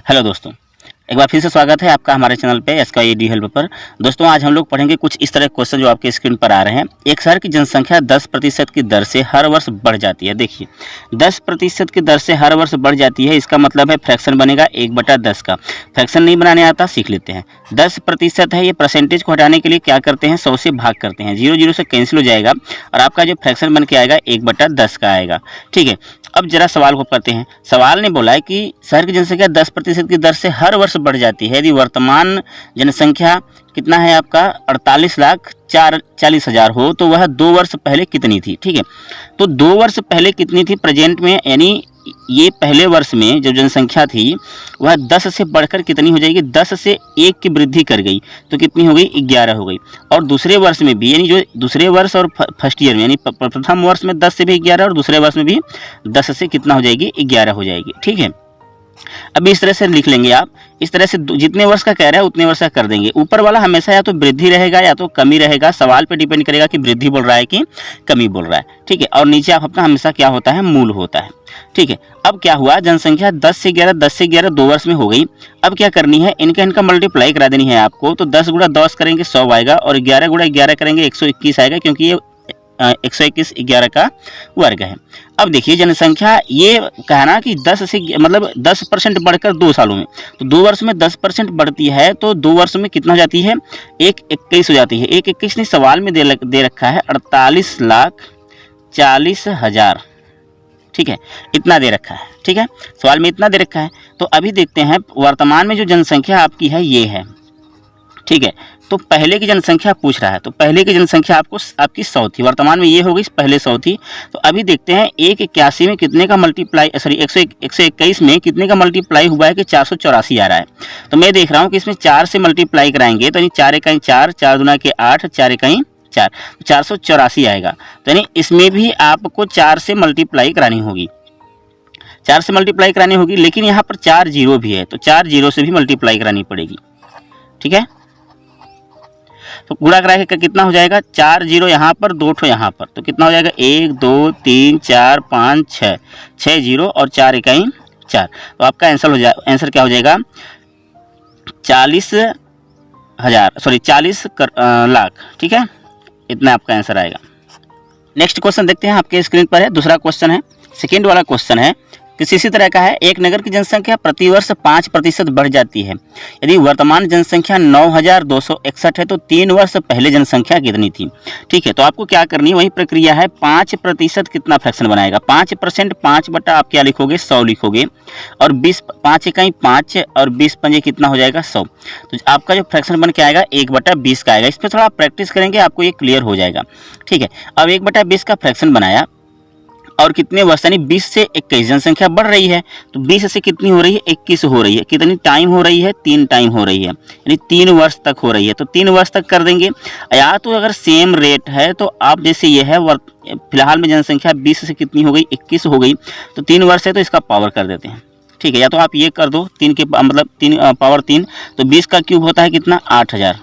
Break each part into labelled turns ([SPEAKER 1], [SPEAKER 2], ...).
[SPEAKER 1] Hello दोस्तों, एक बार फिर से स्वागत है आपका हमारे चैनल पे SKED हेल्प पर। दोस्तों आज हम लोग पढ़ेंगे कुछ इस तरह के क्वेश्चन जो आपके स्क्रीन पर आ रहे हैं। एक शहर की जनसंख्या 10% की दर से हर वर्ष बढ़ जाती है। देखिए 10% की दर से हर वर्ष बढ़ जाती है, इसका मतलब है फ्रैक्शन बनेगा 1/10 का। फ्रैक्शन नहीं बनाने आता, सीख लेते हैं। 10% है, ये परसेंटेज को हटाने के लिए क्या करते हैं, 100 से भाग करते हैं। 0 0 से कैंसिल हो जाएगा और आपका जो फ्रैक्शन बन के आएगा 1/10 का आएगा। ठीक है, अब जरा सवाल को करते हैं। सवाल ने बोला है कि शहर की जनसंख्या 10% की दर से हर वर्ष बढ़ जाती है। यदि वर्तमान जनसंख्या कितना है आपका 48,40,000 हो तो वह 2 वर्ष पहले कितनी थी। ठीक है, तो 2 वर्ष पहले कितनी थी प्रेजेंट में, यानी ये पहले वर्ष में जो जनसंख्या थी वह 10 से बढ़कर कितनी हो जाएगी, 10 से 1 की वृद्धि कर गई तो कितनी हो गई, 11 हो गई। और दूसरे वर्ष में भी, यानी जो दूसरे वर्ष और फर्स्ट ईयर में, यानी प्रथम वर्ष में 10 से भी 11 और दूसरे वर्ष में भी 10 से कितना हो जाएगी, 11 हो जाएगी। ठीक है, अब इस तरह से लिख लेंगे आप। इस तरह से जितने वर्ष का कह रहा है उतने वर्ष का कर देंगे। ऊपर वाला हमेशा या तो वृद्धि रहेगा या तो कमी रहेगा, सवाल पे डिपेंड करेगा कि वृद्धि बोल रहा है कि कमी बोल रहा है। ठीक है, और नीचे आप अपना हमेशा क्या होता है, मूल होता है। ठीक है, अब क्या हुआ, जनसंख्या 10 से 11 2 वर्ष में हो गई। अब क्या करनी है, इनका मल्टीप्लाई करा देनी है आपको। तो 10 × 10 करेंगे 100 आएगा और 11 × 11 करेंगे 121 आएगा, क्योंकि ये 121 11 का वर्ग है। अब देखिए जनसंख्या, ये कहना कि 10 से मतलब 10% बढ़कर 2 सालों में, तो 2 वर्ष में 10% बढ़ती है तो 2 वर्ष में कितना हो जाती है, 1,21 हो जाती है। 1,21 नहीं, सवाल में दे रखा है 48,40,000। ठीक है, इतना दे रखा है। ठीक है, सवाल में इतना दे रखा है। तो अभी देखते हैं वर्तमान में जो जनसंख्या आपकी है ये है। ठीक है, तो पहले की जनसंख्या पूछ रहा है, तो पहले की जनसंख्या आपकी 100 थी, वर्तमान में ये हो गई, पहले 100 थी। तो अभी देखते हैं 1,81 में कितने का मल्टीप्लाई, सॉरी 121 में कितने का मल्टीप्लाई हुआ है कि 484 आ रहा है। तो मैं देख रहा हूँ कि इसमें 4 से मल्टीप्लाई कराएंगे तो यानी 4 × 4, 4 दूना के 8, 4 × 4, 484 आएगा। तो यानी इसमें भी आपको 4 से मल्टीप्लाई करानी होगी, 4 से मल्टीप्लाई करानी होगी। लेकिन यहाँ पर 4 0 भी है, तो 4 0 से भी मल्टीप्लाई करानी पड़ेगी। ठीक है, तो गुणा करा के कितना हो जाएगा, 4 0 यहाँ पर, 2 ठो यहाँ पर, तो कितना हो जाएगा 1 2 3 4 5 6, 6 0 और 4 × 4। तो आपका आंसर क्या हो जाएगा, 40 लाख। ठीक है, इतना आपका आंसर आएगा। नेक्स्ट क्वेश्चन देखते हैं, आपके स्क्रीन पर है, दूसरा क्वेश्चन है, सेकेंड वाला क्वेश्चन है। किसी तरह का है, एक नगर की जनसंख्या प्रतिवर्ष 5% बढ़ जाती है। यदि वर्तमान जनसंख्या 9,261 है तो 3 वर्ष पहले जनसंख्या कितनी थी। ठीक है, तो आपको क्या करनी है, वही प्रक्रिया है। 5% कितना फ्रैक्शन बनाएगा, 5%, 5 बटा आप क्या लिखोगे, 100 लिखोगे, और 20 5 × 5 और 20 पंजे कितना हो जाएगा, 100। तो आपका जो फ्रैक्शन बन के आएगा 1/20 का आएगा। इस पर थोड़ा प्रैक्टिस करेंगे, आपको ये क्लियर हो जाएगा। ठीक है, अब 1/20 का फ्रैक्शन बनाया और कितने वर्ष, यानी 20 से 21 जनसंख्या बढ़ रही है, तो 20 से कितनी हो रही है, 21 हो रही है। कितनी टाइम हो रही है, 3 टाइम हो रही है, यानी 3 वर्ष तक हो रही है। तो 3 वर्ष तक कर देंगे। या तो अगर सेम रेट है तो आप जैसे ये है, फिलहाल में जनसंख्या 20 से कितनी हो गई, 21 हो गई, तो 3 वर्ष है तो इसका पावर कर देते हैं। ठीक है, या तो आप ये कर दो 3 के मतलब 3 पावर 3, तो 20 का क्यूब होता है कितना, 8000।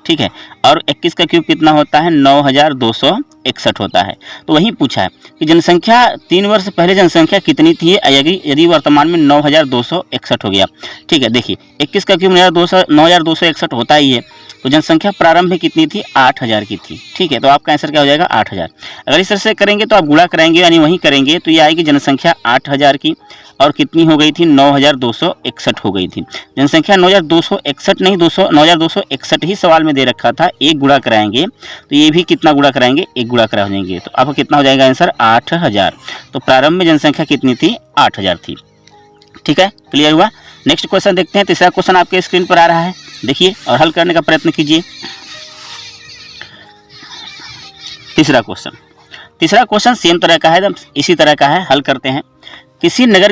[SPEAKER 1] ठीक है, और 21 का क्यूब कितना होता है, 9,261 होता है। तो वही पूछा है कि जनसंख्या 3 वर्ष पहले जनसंख्या कितनी थी, यदि वर्तमान में 9,261 हो गया। ठीक है, देखिए 21 का क्यूब 9,261 होता ही है, तो जनसंख्या प्रारंभ में कितनी थी, 8,000 की थी। ठीक है, तो आपका आंसर क्या हो जाएगा, 8,000। अगर इस तरह से करेंगे तो आप गुणा कराएंगे, यानी वही करेंगे तो ये आएगी जनसंख्या 8,000 की, और कितनी हो गई थी, 9,261 हो गई थी। जनसंख्या 9,261 नहीं, 9,261 ही सवाल में दे रखा था। एक गुणा कराएंगे तो ये भी कितना गुणा कराएंगे, एक गुणा कराएंगे, तो आपको कितना हो जाएगा आंसर, 8,000। तो प्रारंभ में जनसंख्या कितनी थी, 8,000 थी। ठीक है, क्लियर हुआ। नेक्स्ट क्वेश्चन देखते हैं। तीसरा क्वेश्चन आपके स्क्रीन पर आ रहा है, देखिए और हल करने का प्रयत्न कीजिए। तीसरा क्वेश्चन सेम तरह का है, एकदम इसी तरह का है, हल करते हैं। किसी नगर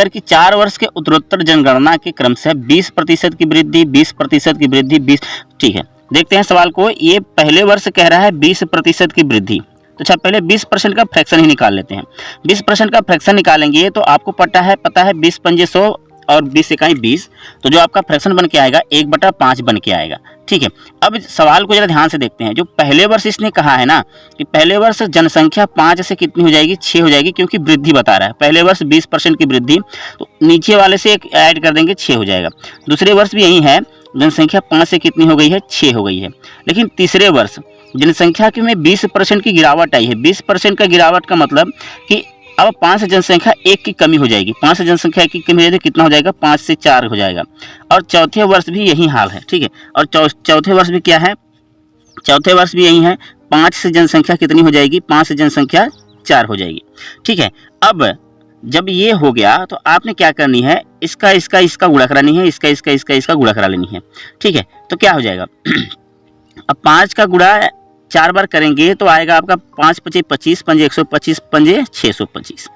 [SPEAKER 1] की 4 वर्ष के उत्तरोत्तर जनगणना के क्रम से 20% की वृद्धि, 20% की वृद्धि, 20। ठीक है, देखते हैं सवाल को। ये पहले वर्ष कह रहा है 20% की वृद्धि, तो अच्छा पहले 20% का फ्रैक्शन ही निकाल लेते हैं। 20% का फ्रैक्शन निकालेंगे तो आपको पता है 20 पंजे 100 और 20 इकाई 20, तो जो आपका फ्रैक्शन बन के आएगा 1/5 बन के आएगा। ठीक है, अब सवाल को जरा ध्यान से देखते हैं। जो पहले वर्ष इसने कहा है ना कि पहले वर्ष जनसंख्या 5 से कितनी हो जाएगी, 6 हो जाएगी, क्योंकि वृद्धि बता रहा है। पहले वर्ष 20% की वृद्धि, तो नीचे वाले से एक ऐड कर देंगे, 6 हो जाएगा। दूसरे वर्ष भी यही है, जनसंख्या 5 से कितनी हो गई है, 6 हो गई है। लेकिन तीसरे वर्ष जनसंख्या की में 20% की गिरावट आई है। 20% का गिरावट का मतलब कि अब 5 से जनसंख्या 1 की कमी हो जाएगी। 5 से जनसंख्या 1 की कमी हो जाएगी, कितना हो जाएगा, 5 से 4 हो जाएगा। और चौथे वर्ष भी यही हाल है। ठीक है, और चौथे वर्ष भी क्या है, चौथे वर्ष भी यही है, 5 से जनसंख्या कितनी हो जाएगी, 5 से जनसंख्या 4 हो जाएगी। ठीक है, अब जब ये हो गया तो आपने क्या करनी है, इसका गुणा करानी है, इसका गुणा करा लेनी है। ठीक है, तो क्या हो जाएगा अब 5 का गुणा 4 बार करेंगे तो आएगा आपका 5 पचे 25, पंजे 125, पंजे 625।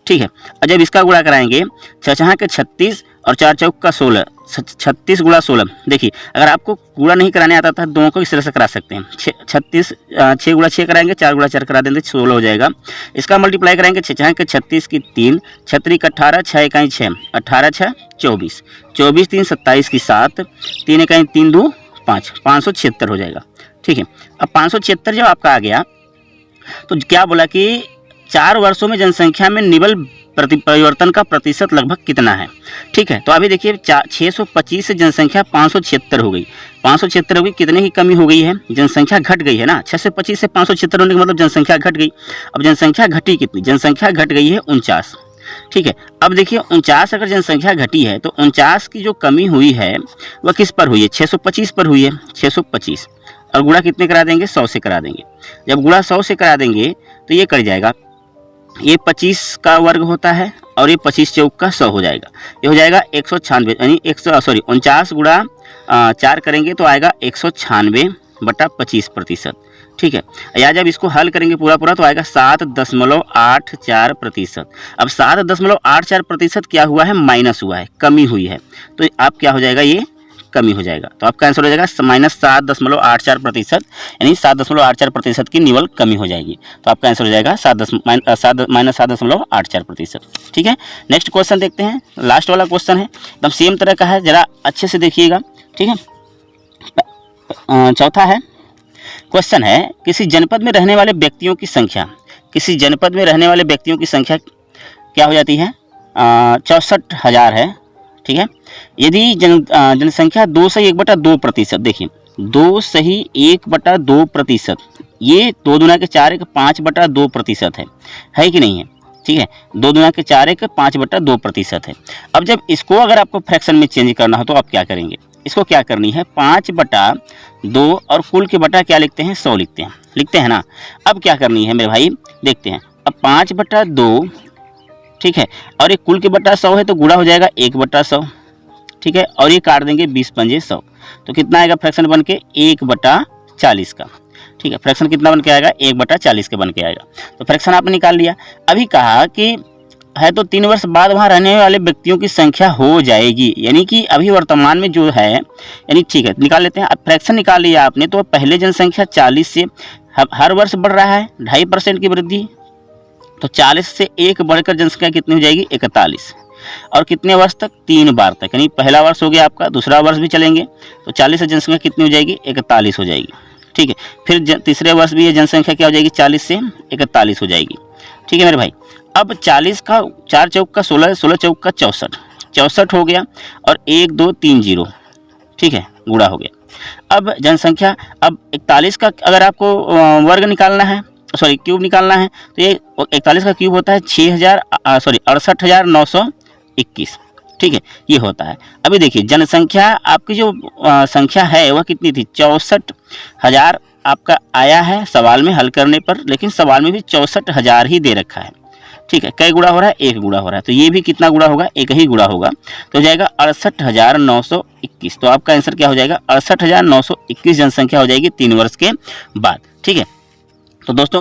[SPEAKER 1] ठीक है, और जब इसका गुणा कराएंगे 6 के 36 और 4 चौक का 16, 36 गुणा 16। देखिए, अगर आपको गुणा नहीं कराने आता था, दोनों को इस तरह से करा सकते हैं। 6 गुणा 6 कराएंगे, 4 गुणा 4 करा देंगे, 16 हो जाएगा। इसका मल्टीप्लाई कराएंगे, 6 के 36 की 3, 6 का 18, 6 इकाई 6, 18 6 24, 24 3 27 की 7, 3 इकाई 3 2 5, 576 हो जाएगा। ठीक है, अब 576 जब आपका आ गया तो क्या बोला कि 4 वर्षों में जनसंख्या में निवल परिवर्तन का प्रतिशत लगभग कितना है। ठीक है, तो अभी देखिए 625 से जनसंख्या 576 हो गई। 576 हो गई, कितने की कमी हो गई है, जनसंख्या घट गई है ना। 625 से 576 होने का मतलब जनसंख्या घट गई। अब जनसंख्या घटी कितनी, जनसंख्या घट गई है 49। ठीक है, अब देखिए 49 अगर जनसंख्या घटी है तो 49 की जो कमी हुई है वह किस पर हुई है, 625 पर हुई है। 625 और गुणा कितने करा देंगे, 100 से करा देंगे। जब गुणा 100 से करा देंगे तो ये कट जाएगा, ये 25 का वर्ग होता है और ये 25 चौक का 100 हो जाएगा। ये हो जाएगा 196, यानी 49 गुणा 4 करेंगे तो आएगा 196/25%। ठीक है, या जब इसको हल करेंगे पूरा तो आएगा 7.84%। अब 7.84% क्या हुआ है, माइनस हुआ है, कमी हुई है। तो आप क्या हो जाएगा, ये कमी हो जाएगा। तो आपका आंसर हो जाएगा -7.84%, यानी 7.84% की निवल कमी हो जाएगी। तो आपका आंसर हो जाएगा -7.84%। ठीक है, नेक्स्ट क्वेश्चन देखते हैं। लास्ट वाला क्वेश्चन है, एकदम सेम तरह का है, जरा अच्छे से देखिएगा। ठीक है, चौथा है क्वेश्चन है, किसी जनपद में रहने वाले व्यक्तियों की संख्या, किसी जनपद में रहने वाले व्यक्तियों की संख्या क्या हो जाती है, 64,000 है। ठीक है, यदि जनसंख्या 2 सही 1/2%, देखिए 2 सही 1/2%, ये 2 दूना के 4 एक 5/2% है कि नहीं है। ठीक है, 2 दूना के 4 एक 5/2% है। अब जब इसको अगर आपको फ्रैक्शन में चेंज करना हो तो आप क्या करेंगे, इसको क्या करनी है, 5/2 और कुल के बटा क्या लिखते हैं, 100 लिखते हैं ना। अब क्या करनी है मेरे भाई, देखते हैं। अब 5/2, ठीक है, और ये कुल के बटा 100 है तो गुणा हो जाएगा 1/100। ठीक है, और ये काट देंगे 20 पंजे 100, तो कितना आएगा फ्रैक्शन बन के 1/40 का। ठीक है, फ्रैक्शन कितना बन के आएगा, 1/40 के बन के आएगा। तो फ्रैक्शन आपने निकाल लिया। अभी कहा कि है तो 3 वर्ष बाद वहाँ रहने वाले व्यक्तियों की संख्या हो जाएगी, यानी कि अभी वर्तमान में जो है, यानी ठीक है निकाल लेते हैं। अब फ्रैक्शन निकाल लिया आपने, तो पहले जनसंख्या 40 से हर वर्ष बढ़ रहा है, 2.5% की वृद्धि, तो 40 से 1 बढ़कर जनसंख्या कितनी हो जाएगी, 41। और कितने वर्ष तक, 3 बार तक, यानी पहला वर्ष हो गया आपका, दूसरा वर्ष भी चलेंगे तो 40 से जनसंख्या कितनी हो जाएगी, 41 हो जाएगी। ठीक है, फिर तीसरे वर्ष भी ये जनसंख्या क्या हो जाएगी, 40 से 41 हो जाएगी। ठीक है मेरे भाई, अब 40 का 4 चौक का 16, 16 चौक का 64 हो गया, और 1 2 3 0, ठीक है, गुणा हो गया। अब जनसंख्या, अब 41 का अगर आपको वर्ग निकालना है, क्यूब निकालना है, तो ये 41 का क्यूब होता है 68,921। ठीक है, ये होता है। अभी देखिए जनसंख्या आपकी जो संख्या है वह कितनी थी, 64,000 आपका आया है सवाल में हल करने पर, लेकिन सवाल में भी 64,000 ही दे रखा है। ठीक है, कई गुणा हो रहा है, 1 गुणा हो रहा है, तो ये भी कितना गुणा होगा, 1 ही गुणा होगा, तो हो जाएगा 68,921। तो आपका आंसर क्या हो जाएगा, 68,921 जनसंख्या हो जाएगी 3 वर्ष के बाद। ठीक है, तो दोस्तों